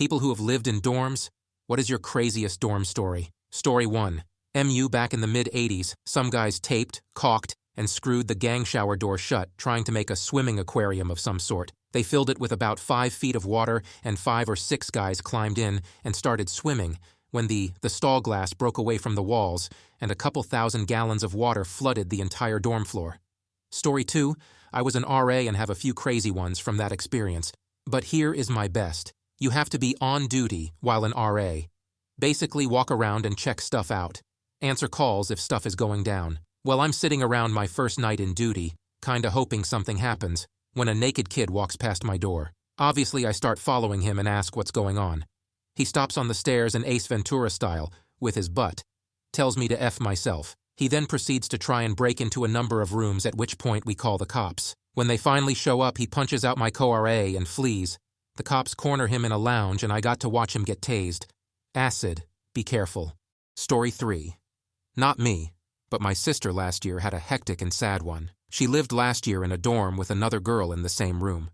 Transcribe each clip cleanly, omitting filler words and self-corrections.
People who have lived in dorms, what is your craziest dorm story? Story 1. MU back in the mid-80s, some guys taped, caulked, and screwed the gang shower door shut, trying to make a swimming aquarium of some sort. They filled it with about 5 feet of water, and 5 or 6 guys climbed in and started swimming when the stall glass broke away from the walls, and a couple thousand gallons of water flooded the entire dorm floor. Story 2. I was an RA and have a few crazy ones from that experience. But here is my best. You have to be on duty while an RA. Basically walk around and check stuff out. Answer calls if stuff is going down. Well, I'm sitting around my first night in duty, kinda hoping something happens, when a naked kid walks past my door. Obviously, I start following him and ask what's going on. He stops on the stairs in Ace Ventura style, with his butt. Tells me to F myself. He then proceeds to try and break into a number of rooms, at which point we call the cops. When they finally show up, he punches out my co-RA and flees. The cops corner him in a lounge and I got to watch him get tased. Acid. Be careful. Story 3. Not me, but my sister last year had a hectic and sad one. She lived last year in a dorm with another girl in the same room.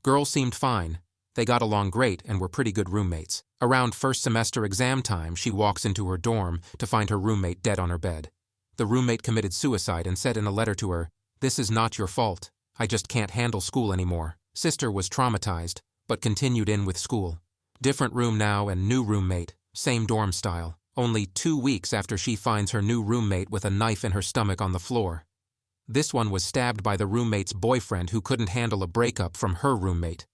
Girl seemed fine. They got along great and were pretty good roommates. Around first semester exam time, she walks into her dorm to find her roommate dead on her bed. The roommate committed suicide and said in a letter to her, "This is not your fault. I just can't handle school anymore." Sister was traumatized, but continued in with school. Different room now and new roommate, same dorm style. Only 2 weeks after she finds her new roommate with a knife in her stomach on the floor. This one was stabbed by the roommate's boyfriend who couldn't handle a breakup from her roommate.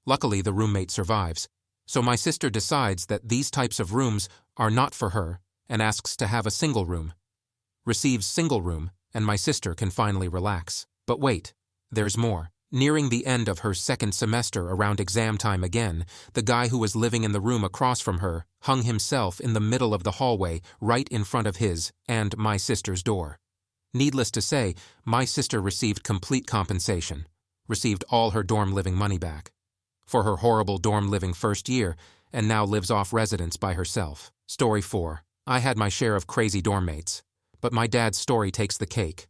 Luckily, the roommate survives. So my sister decides that these types of rooms are not for her and asks to have a single room. Receives single room, and my sister can finally relax. But wait, there's more. Nearing the end of her second semester around exam time again, the guy who was living in the room across from her hung himself in the middle of the hallway right in front of his and my sister's door. Needless to say, my sister received complete compensation, received all her dorm living money back for her horrible dorm living first year, and now lives off residence by herself. Story 4. I had my share of crazy dorm mates, but my dad's story takes the cake.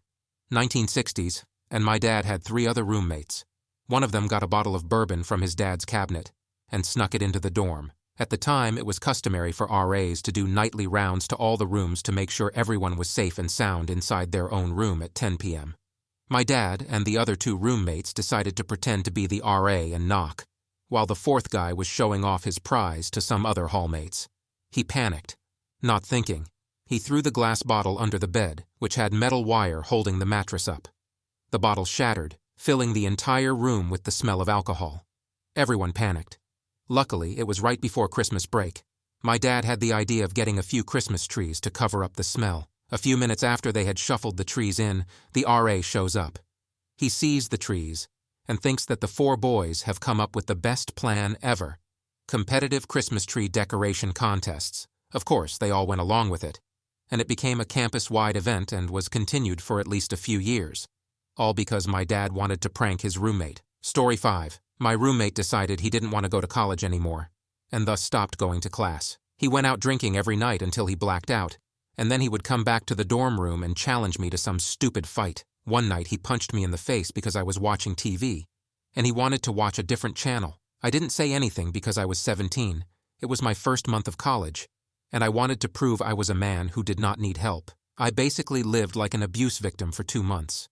1960s, and my dad had 3 other roommates. One of them got a bottle of bourbon from his dad's cabinet and snuck it into the dorm. At the time, it was customary for RAs to do nightly rounds to all the rooms to make sure everyone was safe and sound inside their own room at 10 p.m. My dad and the other 2 roommates decided to pretend to be the RA and knock, while the 4th guy was showing off his prize to some other hallmates. He panicked. Not thinking, he threw the glass bottle under the bed, which had metal wire holding the mattress up. The bottle shattered, filling the entire room with the smell of alcohol. Everyone panicked. Luckily, it was right before Christmas break. My dad had the idea of getting a few Christmas trees to cover up the smell. A few minutes after they had shuffled the trees in, the RA shows up. He sees the trees and thinks that the 4 boys have come up with the best plan ever. Competitive Christmas tree decoration contests. Of course, they all went along with it. And it became a campus-wide event and was continued for at least a few years. All because my dad wanted to prank his roommate. Story 5. My roommate decided he didn't want to go to college anymore, and thus stopped going to class. He went out drinking every night until he blacked out, and then he would come back to the dorm room and challenge me to some stupid fight. One night he punched me in the face because I was watching TV, and he wanted to watch a different channel. I didn't say anything because I was 17. It was my first month of college, and I wanted to prove I was a man who did not need help. I basically lived like an abuse victim for 2 months.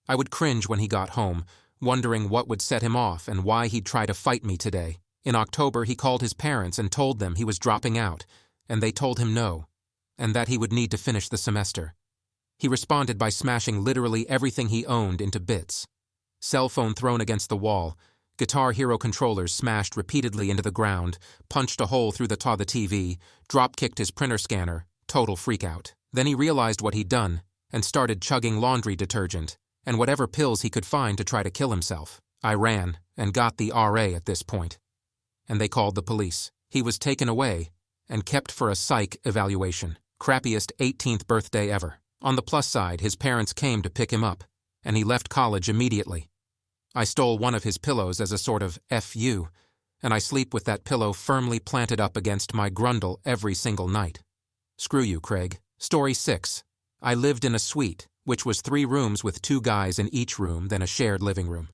I would cringe when he got home, wondering what would set him off and why he'd try to fight me today. In October, he called his parents and told them he was dropping out, and they told him no, and that he would need to finish the semester. He responded by smashing literally everything he owned into bits. Cell phone thrown against the wall, Guitar Hero controllers smashed repeatedly into the ground, punched a hole through the TV, drop-kicked his printer scanner, total freakout. Then he realized what he'd done, and started chugging laundry detergent, and whatever pills he could find to try to kill himself. I ran, and got the RA at this point. And they called the police. He was taken away, and kept for a psych evaluation. Crappiest 18th birthday ever. On the plus side, his parents came to pick him up, and he left college immediately. I stole one of his pillows as a sort of F.U., and I sleep with that pillow firmly planted up against my grundle every single night. Screw you, Craig. Story 6. I lived in a suite, which was 3 rooms with 2 guys in each room, then a shared living room.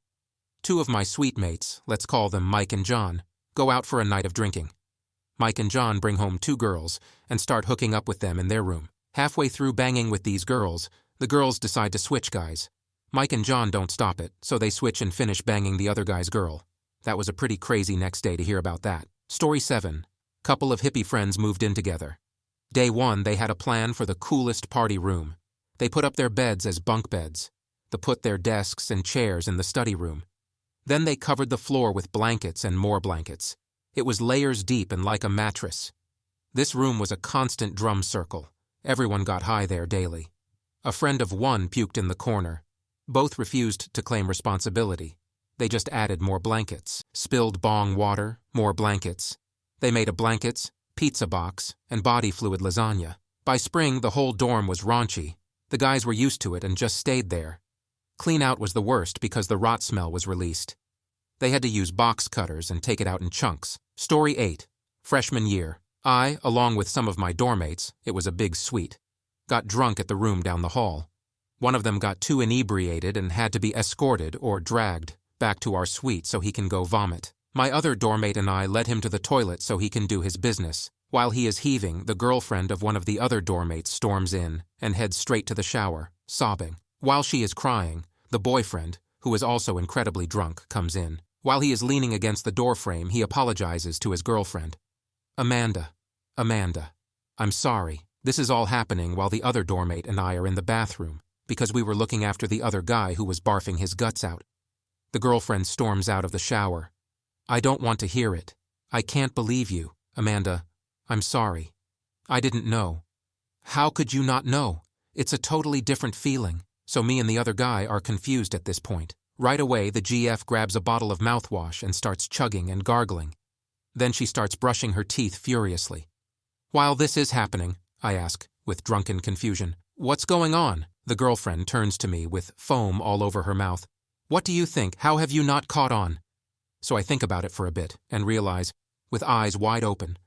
2 of my suite mates, let's call them Mike and John, Go out for a night of drinking. Mike and John bring home 2 girls and start hooking up with them in their room. Halfway through banging with these girls, the girls decide to switch guys. Mike and John don't stop it, so they switch and finish banging the other guy's girl. That was a pretty crazy next day to hear about that. Story 7. Couple of hippie friends moved in together. Day 1, they had a plan for the coolest party room. They put up their beds as bunk beds. They put their desks and chairs in the study room. Then they covered the floor with blankets and more blankets. It was layers deep and like a mattress. This room was a constant drum circle. Everyone got high there daily. A friend of one puked in the corner. Both refused to claim responsibility. They just added more blankets, spilled bong water, more blankets. They made a blankets, pizza box, and body fluid lasagna. By spring, the whole dorm was raunchy. The guys were used to it and just stayed there. Clean out was the worst because the rot smell was released. They had to use box cutters and take it out in chunks. Story 8. Freshman year. I, along with some of my dormmates, it was a big suite, got drunk at the room down the hall. One of them got too inebriated and had to be escorted or dragged back to our suite so he can go vomit. My other dormmate and I led him to the toilet so he can do his business. While he is heaving, the girlfriend of one of the other dormmates storms in and heads straight to the shower, sobbing. While she is crying, the boyfriend, who is also incredibly drunk, comes in. While he is leaning against the doorframe, he apologizes to his girlfriend. Amanda, I'm sorry. This is all happening while the other dormmate and I are in the bathroom because we were looking after the other guy who was barfing his guts out. The girlfriend storms out of the shower. I don't want to hear it. I can't believe you, Amanda. I'm sorry. I didn't know. How could you not know? It's a totally different feeling. So me and the other guy are confused at this point. Right away, the GF grabs a bottle of mouthwash and starts chugging and gargling. Then she starts brushing her teeth furiously. While this is happening, I ask, with drunken confusion, what's going on? The girlfriend turns to me with foam all over her mouth. What do you think? How have you not caught on? So I think about it for a bit and realize, with eyes wide open,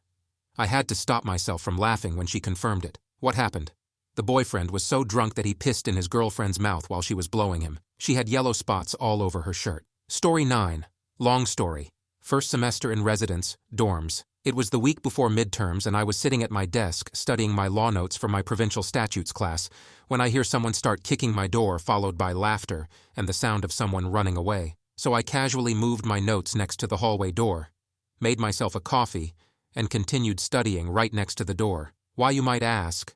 I had to stop myself from laughing when she confirmed it. What happened? The boyfriend was so drunk that he pissed in his girlfriend's mouth while she was blowing him. She had yellow spots all over her shirt. Story 9. Long story. First semester in residence, dorms. It was the week before midterms and I was sitting at my desk studying my law notes for my provincial statutes class when I hear someone start kicking my door followed by laughter and the sound of someone running away. So I casually moved my notes next to the hallway door, made myself a coffee, and continued studying right next to the door. Why, you might ask?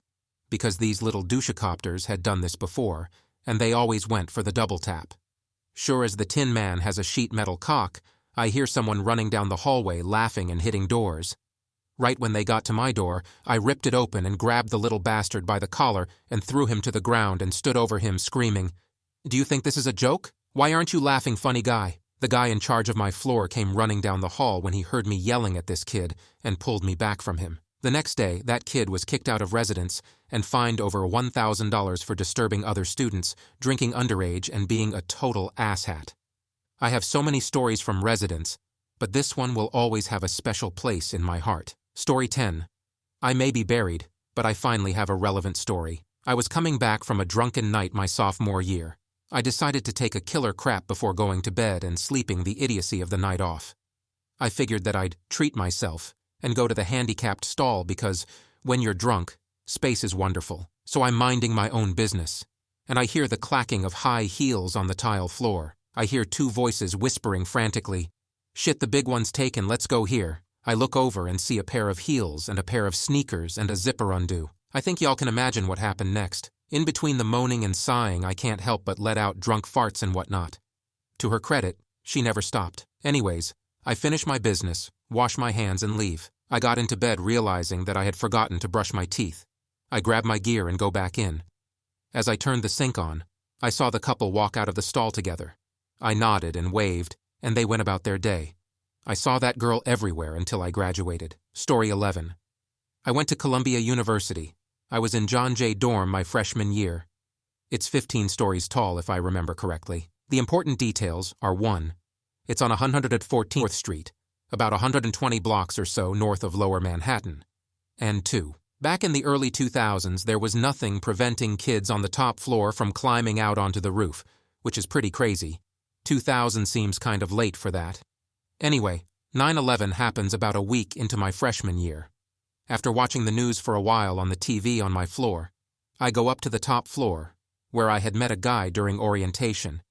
Because these little douchecopters had done this before, and they always went for the double tap. Sure as the Tin Man has a sheet metal cock, I hear someone running down the hallway laughing and hitting doors. Right when they got to my door, I ripped it open and grabbed the little bastard by the collar and threw him to the ground and stood over him screaming, "Do you think this is a joke? Why aren't you laughing, funny guy?" The guy in charge of my floor came running down the hall when he heard me yelling at this kid and pulled me back from him. The next day, that kid was kicked out of residence and fined over $1,000 for disturbing other students, drinking underage, and being a total asshat. I have so many stories from residence, but this one will always have a special place in my heart. Story 10. I may be buried, but I finally have a relevant story. I was coming back from a drunken night my sophomore year. I decided to take a killer crap before going to bed and sleeping the idiocy of the night off. I figured that I'd treat myself and go to the handicapped stall because, when you're drunk, space is wonderful. So I'm minding my own business, and I hear the clacking of high heels on the tile floor. I hear 2 voices whispering frantically, "Shit, the big one's taken, let's go here." I look over and see a pair of heels and a pair of sneakers and a zipper undo. I think y'all can imagine what happened next. In between the moaning and sighing, I can't help but let out drunk farts and whatnot. To her credit, she never stopped. Anyways, I finish my business, wash my hands, and leave. I got into bed realizing that I had forgotten to brush my teeth. I grab my gear and go back in. As I turned the sink on, I saw the couple walk out of the stall together. I nodded and waved, and they went about their day. I saw that girl everywhere until I graduated. Story 11. I went to Columbia University. I was in John Jay dorm my freshman year. It's 15 stories tall if I remember correctly. The important details are 1. It's on 114th Street, about 120 blocks or so north of Lower Manhattan. And 2. Back in the early 2000s, there was nothing preventing kids on the top floor from climbing out onto the roof, which is pretty crazy. 2000 seems kind of late for that. Anyway, 9/11 happens about a week into my freshman year. After watching the news for a while on the TV on my floor, I go up to the top floor, where I had met a guy during orientation,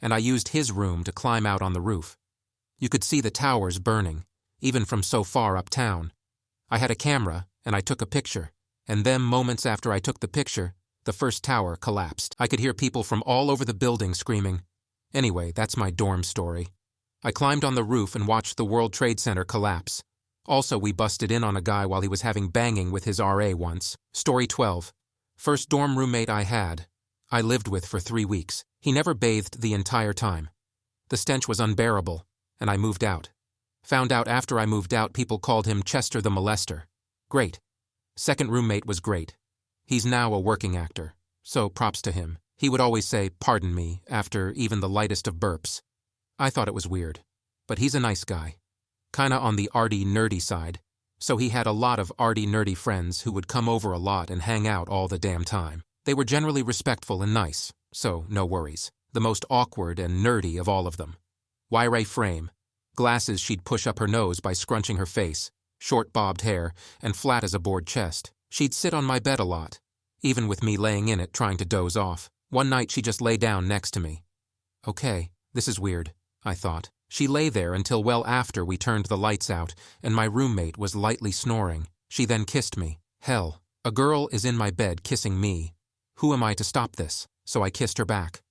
and I used his room to climb out on the roof. You could see the towers burning, even from so far uptown. I had a camera, and I took a picture, and then moments after I took the picture, the first tower collapsed. I could hear people from all over the building screaming. Anyway, that's my dorm story. I climbed on the roof and watched the World Trade Center collapse. Also, we busted in on a guy while he was having banging with his RA once. Story 12. First dorm roommate I had. I lived with for 3 weeks. He never bathed the entire time. The stench was unbearable, and I moved out. Found out after I moved out people called him Chester the Molester. Great. Second roommate was great. He's now a working actor, so props to him. He would always say, "Pardon me," after even the lightest of burps. I thought it was weird, but he's a nice guy. Kinda on the arty nerdy side, so he had a lot of arty nerdy friends who would come over a lot and hang out all the damn time. They were generally respectful and nice, so no worries. The most awkward and nerdy of all of them. Wire frame, glasses she'd push up her nose by scrunching her face, short bobbed hair, and flat as a board chest. She'd sit on my bed a lot, even with me laying in it trying to doze off. One night she just lay down next to me. Okay, this is weird, I thought. She lay there until well after we turned the lights out and my roommate was lightly snoring. She then kissed me. Hell, a girl is in my bed kissing me. Who am I to stop this? So I kissed her back.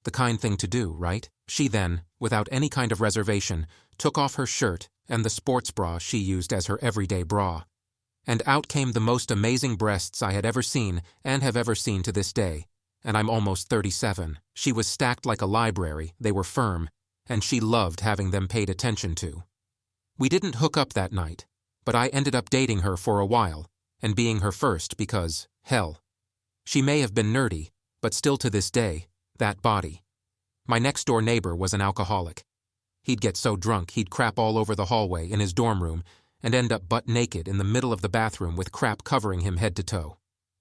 The kind thing to do, right? She then, without any kind of reservation, took off her shirt and the sports bra she used as her everyday bra. And out came the most amazing breasts I had ever seen and have ever seen to this day. And I'm almost 37. She was stacked like a library, they were firm, and she loved having them paid attention to. We didn't hook up that night, but I ended up dating her for a while, and being her first because, hell, she may have been nerdy, but still to this day, that body. My next-door neighbor was an alcoholic. He'd get so drunk he'd crap all over the hallway in his dorm room and end up butt naked in the middle of the bathroom with crap covering him head to toe.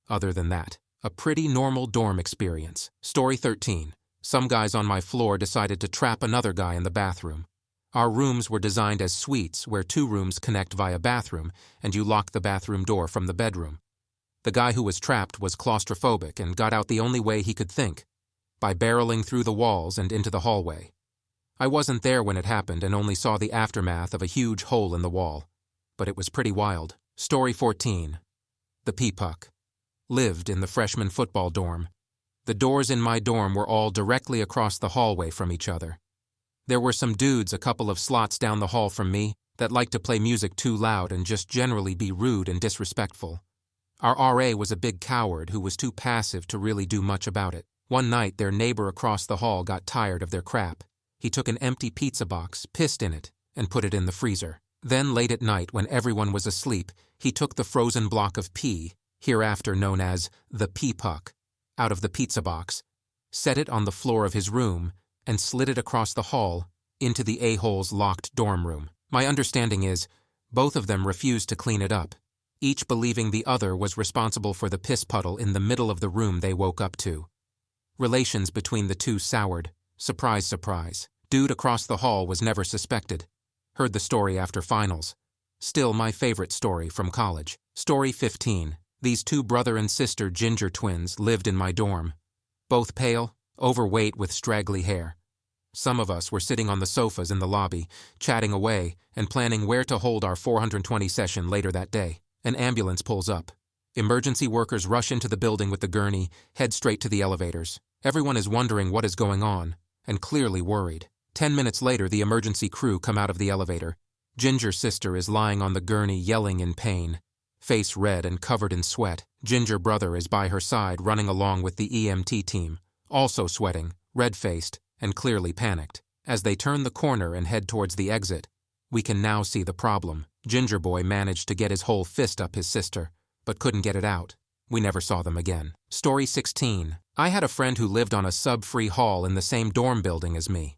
Other than that, a pretty normal dorm experience. Story 13. Some guys on my floor decided to trap another guy in the bathroom. Our rooms were designed as suites where 2 rooms connect via bathroom and you lock the bathroom door from the bedroom. The guy who was trapped was claustrophobic and got out the only way he could think, by barreling through the walls and into the hallway. I wasn't there when it happened and only saw the aftermath of a huge hole in the wall, but it was pretty wild. Story 14. The P-Puck. Lived in the freshman football dorm. The doors in my dorm were all directly across the hallway from each other. There were some dudes a couple of slots down the hall from me that liked to play music too loud and just generally be rude and disrespectful. Our RA was a big coward who was too passive to really do much about it. One night, their neighbor across the hall got tired of their crap. He took an empty pizza box, pissed in it, and put it in the freezer. Then late at night, when everyone was asleep, he took the frozen block of pee, hereafter known as the P-Puck, out of the pizza box, set it on the floor of his room, and slid it across the hall into the a-hole's locked dorm room. My understanding is, both of them refused to clean it up, each believing the other was responsible for the piss puddle in the middle of the room they woke up to. Relations between the two soured. Surprise, surprise. Dude across the hall was never suspected. Heard the story after finals. Still my favorite story from college. Story 15. These 2 brother and sister ginger twins lived in my dorm. Both pale, overweight with straggly hair. Some of us were sitting on the sofas in the lobby, chatting away and planning where to hold our 420 session later that day. An ambulance pulls up. Emergency workers rush into the building with the gurney, head straight to the elevators. Everyone is wondering what is going on, and clearly worried. 10 minutes later, the emergency crew come out of the elevator. Ginger's sister is lying on the gurney yelling in pain, face red and covered in sweat. Ginger brother is by her side running along with the EMT team, also sweating, red-faced, and clearly panicked. As they turn the corner and head towards the exit, we can now see the problem. Ginger boy managed to get his whole fist up his sister, but couldn't get it out. We never saw them again. Story 16. I had a friend who lived on a sub-free hall in the same dorm building as me.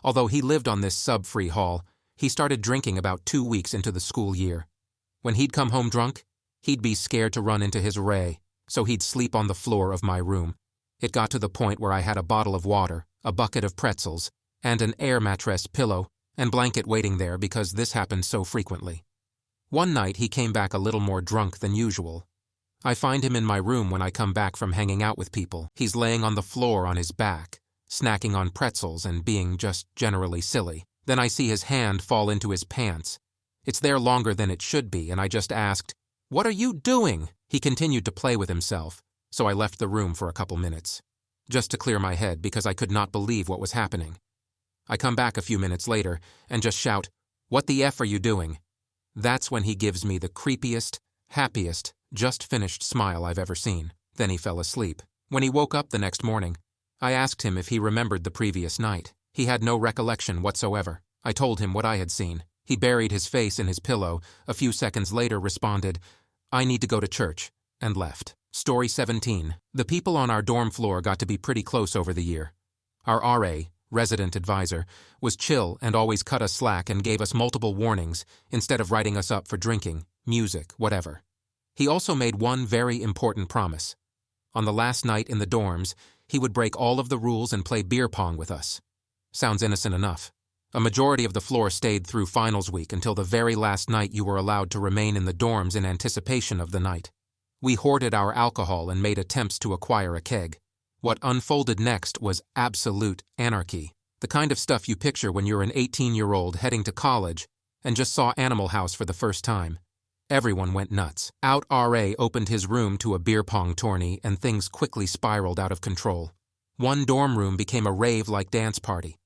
Although he lived on this sub-free hall, he started drinking about 2 weeks into the school year. When he'd come home drunk, he'd be scared to run into his RA, so he'd sleep on the floor of my room. It got to the point where I had a bottle of water, a bucket of pretzels, and an air mattress pillow and blanket waiting there because this happened so frequently. One night he came back a little more drunk than usual. I find him in my room when I come back from hanging out with people. He's laying on the floor on his back, snacking on pretzels and being just generally silly. Then I see his hand fall into his pants. It's there longer than it should be, and I just asked, "What are you doing?" He continued to play with himself, so I left the room for a couple minutes, just to clear my head because I could not believe what was happening. I come back a few minutes later and just shout, "What the F are you doing?" That's when he gives me the creepiest, happiest, just finished smile I've ever seen. Then he fell asleep. When he woke up the next morning, I asked him if he remembered the previous night. He had no recollection whatsoever. I told him what I had seen. He buried his face in his pillow, a few seconds later responded, "I need to go to church," and left. Story 17. The people on our dorm floor got to be pretty close over the year. Our RA, resident advisor, was chill and always cut us slack and gave us multiple warnings instead of writing us up for drinking, music, whatever. He also made one very important promise. On the last night in the dorms, he would break all of the rules and play beer pong with us. Sounds innocent enough. A majority of the floor stayed through finals week until the very last night you were allowed to remain in the dorms in anticipation of the night. We hoarded our alcohol and made attempts to acquire a keg. What unfolded next was absolute anarchy. The kind of stuff you picture when you're an 18-year-old heading to college and just saw Animal House for the first time. Everyone went nuts. Out RA opened his room to a beer pong tourney and things quickly spiraled out of control. One dorm room became a rave-like dance party.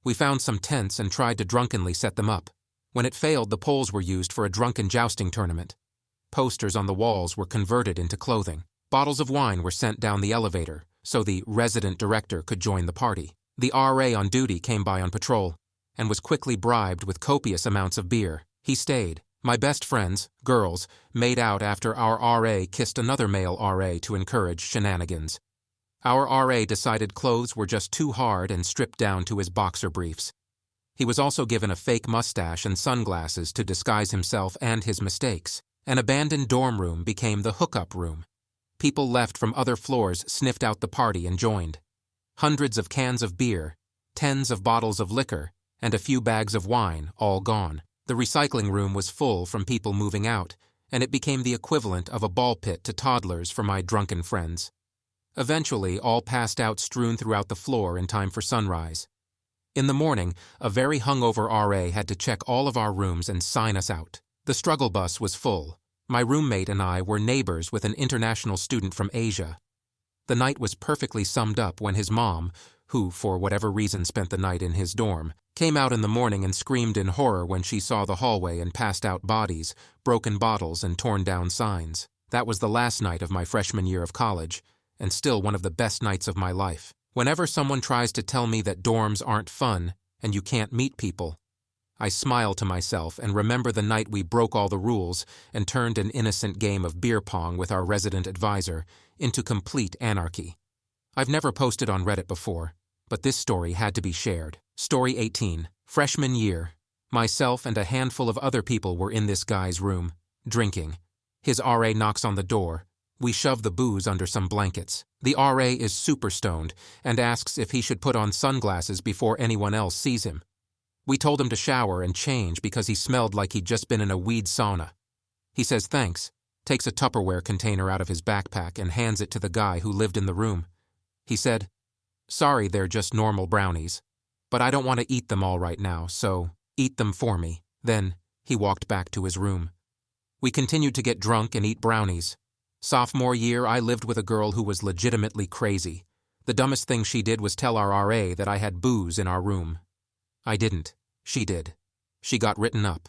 We found some tents and tried to drunkenly set them up. When it failed, the poles were used for a drunken jousting tournament. Posters on the walls were converted into clothing. Bottles of wine were sent down the elevator so the resident director could join the party. The RA on duty came by on patrol and was quickly bribed with copious amounts of beer. He stayed. My best friends, girls, made out after our RA kissed another male RA to encourage shenanigans. Our RA decided clothes were just too hard and stripped down to his boxer briefs. He was also given a fake mustache and sunglasses to disguise himself and his mistakes. An abandoned dorm room became the hookup room. People left from other floors sniffed out the party and joined. Hundreds of cans of beer, tens of bottles of liquor, and a few bags of wine, all gone. The recycling room was full from people moving out, and it became the equivalent of a ball pit to toddlers for my drunken friends. Eventually, all passed out strewn throughout the floor in time for sunrise. In the morning, a very hungover RA had to check all of our rooms and sign us out. The struggle bus was full. My roommate and I were neighbors with an international student from Asia. The night was perfectly summed up when his mom, who for whatever reason spent the night in his dorm, came out in the morning and screamed in horror when she saw the hallway and passed out bodies, broken bottles, and torn down signs. That was the last night of my freshman year of college, and still one of the best nights of my life. Whenever someone tries to tell me that dorms aren't fun and you can't meet people, I smile to myself and remember the night we broke all the rules and turned an innocent game of beer pong with our resident advisor into complete anarchy. I've never posted on Reddit before, but this story had to be shared. Story 18. Freshman year. Myself and a handful of other people were in this guy's room, drinking. His RA knocks on the door. We shove the booze under some blankets. The RA is super stoned and asks if he should put on sunglasses before anyone else sees him. We told him to shower and change because he smelled like he'd just been in a weed sauna. He says thanks, takes a Tupperware container out of his backpack and hands it to the guy who lived in the room. He said, "Sorry, they're just normal brownies, but I don't want to eat them all right now, so eat them for me." Then he walked back to his room. We continued to get drunk and eat brownies. Sophomore year, I lived with a girl who was legitimately crazy. The dumbest thing she did was tell our RA that I had booze in our room. I didn't. She did. She got written up.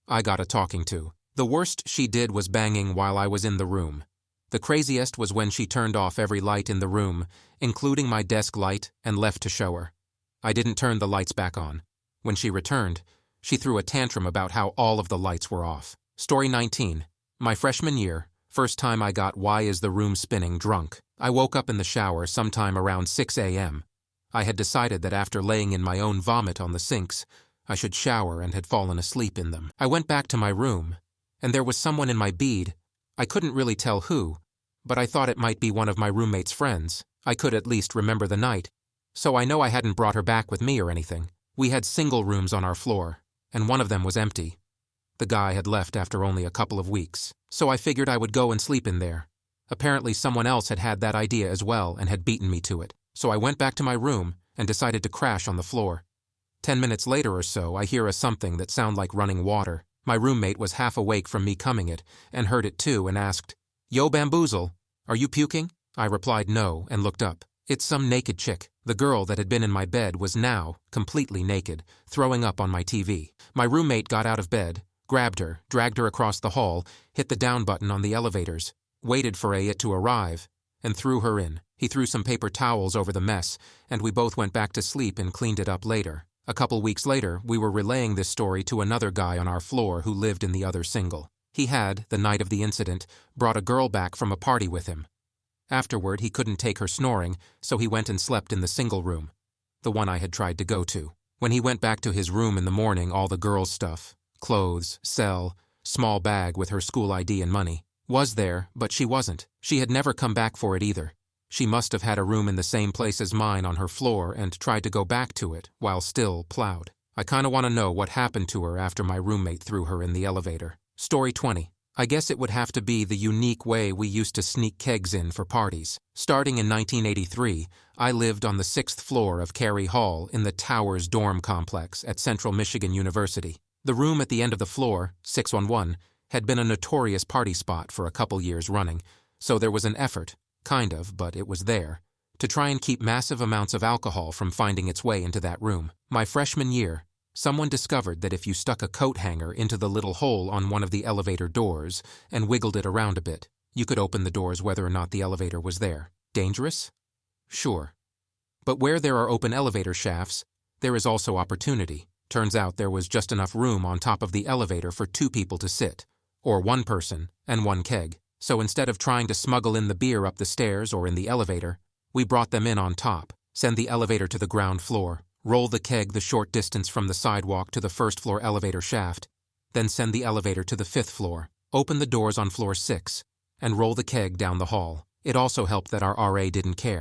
I got a talking to. The worst she did was banging while I was in the room. The craziest was when she turned off every light in the room, including my desk light, and left to show her. I didn't turn the lights back on. When she returned, she threw a tantrum about how all of the lights were off. Story 19. My freshman year, first time I got "Why is the room spinning?" drunk. I woke up in the shower sometime around 6 a.m. I had decided that after laying in my own vomit on the sinks, I should shower and had fallen asleep in them. I went back to my room, and there was someone in my bead. I couldn't really tell who, but I thought it might be one of my roommate's friends. I could at least remember the night, so I know I hadn't brought her back with me or anything. We had single rooms on our floor, and one of them was empty. The guy had left after only a couple of weeks, so I figured I would go and sleep in there. Apparently someone else had had that idea as well and had beaten me to it, so I went back to my room and decided to crash on the floor. 10 minutes later or so, I hear a something that sounded like running water. My roommate was half awake from me cumming it and heard it too and asked, "Yo, Bamboozle, are you puking?" I replied no and looked up. It's some naked chick. The girl that had been in my bed was now, completely naked, throwing up on my TV. My roommate got out of bed, grabbed her, dragged her across the hall, hit the down button on the elevators, waited for it to arrive, and threw her in. He threw some paper towels over the mess, and we both went back to sleep and cleaned it up later. A couple weeks later, we were relaying this story to another guy on our floor who lived in the other single. He had, the night of the incident, brought a girl back from a party with him. Afterward, he couldn't take her snoring, so he went and slept in the single room, the one I had tried to go to. When he went back to his room in the morning, all the girl's stuff, clothes, cell, small bag with her school ID and money, was there, but she wasn't. She had never come back for it either. She must have had a room in the same place as mine on her floor and tried to go back to it while still plowed. I kinda wanna know what happened to her after my roommate threw her in the elevator. Story 20. I guess it would have to be the unique way we used to sneak kegs in for parties. Starting in 1983, I lived on the 6th floor of Carey Hall in the Towers dorm complex at Central Michigan University. The room at the end of the floor, 611, had been a notorious party spot for a couple years running, so there was an effort, kind of, but it was there, to try and keep massive amounts of alcohol from finding its way into that room. My freshman year, someone discovered that if you stuck a coat hanger into the little hole on one of the elevator doors and wiggled it around a bit, you could open the doors whether or not the elevator was there. Dangerous? Sure. But where there are open elevator shafts, there is also opportunity. Turns out there was just enough room on top of the elevator for 2 people to sit, or 1 person and 1 keg. So instead of trying to smuggle in the beer up the stairs or in the elevator, we brought them in on top, send the elevator to the ground floor, roll the keg the short distance from the sidewalk to the 1st floor elevator shaft, then send the elevator to the 5th floor, open the doors on floor 6, and roll the keg down the hall. It also helped that our RA didn't care.